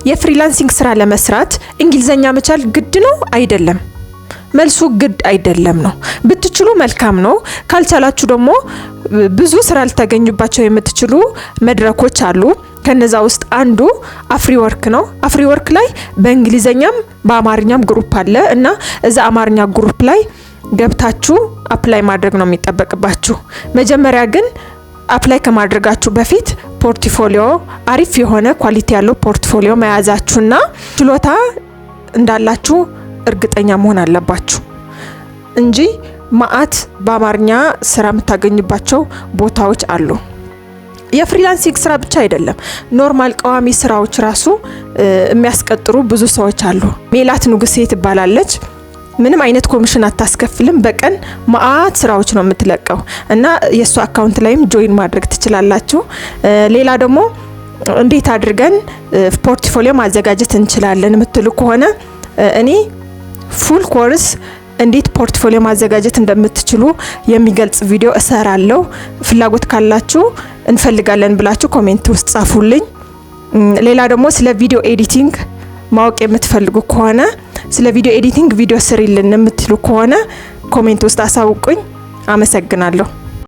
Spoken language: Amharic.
የፍሪላንሲንግ ስራ ለመስራት እንግሊዘኛ መቻል ግድ ነው አይደለም? መልሱ ግድ አይደለም ነው። ብትችሉ መልካም ነው። ካልቻላችሁ ደግሞ ብዙ ስራ ልታገኙባቸው የምትችሉ መድረኮች አሉ። ከነዛ ውስጥ አንዱ አፍሪወርክ ነው። አፍሪወርክ ላይ በእንግሊዘኛም በአማርኛም ግሩፕ አለ እና እዛ አማርኛ ግሩፕ ላይ ገብታችሁ አፕላይ ማድረግ ነው የሚጠበቅባችሁ። መጀመሪያ ግን አፕላይ ከማድረጋችሁ በፊት ፖርትፎሊዮ አሪፍ የሆነ ኳሊቲ ያለው ፖርትፎሊዮ መያዛችሁና ችሎታ እንዳላችሁ እርግጠኛ መሆን አለባችሁ እንጂ ማአት በአማርኛ ስራ የምታገኙባቸው ቦታዎች አሉ። የፍሪላንሲንግ ስራ ብቻ አይደለም፣ ኖርማል ቋሚ ስራዎች ራሱ የሚያስቀጥሩ ብዙ ሰዎች አሉ። ሜላት ንጉሴ ትባላለች። ምንም አይነት ኮሚሽን አታስከፍልም። በቀን ማአት ስራዎች ነው የምትለቀው እና የሷ አካውንት ላይም ጆይን ማድረግ ትችላላችሁ። ሌላ ደግሞ እንዴት አድርገን ፖርትፎሊዮ ማዘጋጀት እንችላለን የምትሉ ከሆነ እኔ ፉል ኮርስ እንዴት ፖርትፎሊዮ ማዘጋጀት እንደምትችሉ የሚገልጽ ቪዲዮ እሰራለሁ። ፍላጎት ካላችሁ እንፈልጋለን ብላችሁ ኮሜንት ውስጥ ጻፉልኝ። ሌላ ደግሞ ስለ ቪዲዮ ኤዲቲንግ ማወቅ የምትፈልጉ ከሆነ ስለ ቪዲዮ ኤዲቲንግ ቪዲዮ ስሪልን የምትሉ ከሆነ ኮሜንት ውስጥ አሳውቁኝ። አመሰግናለሁ።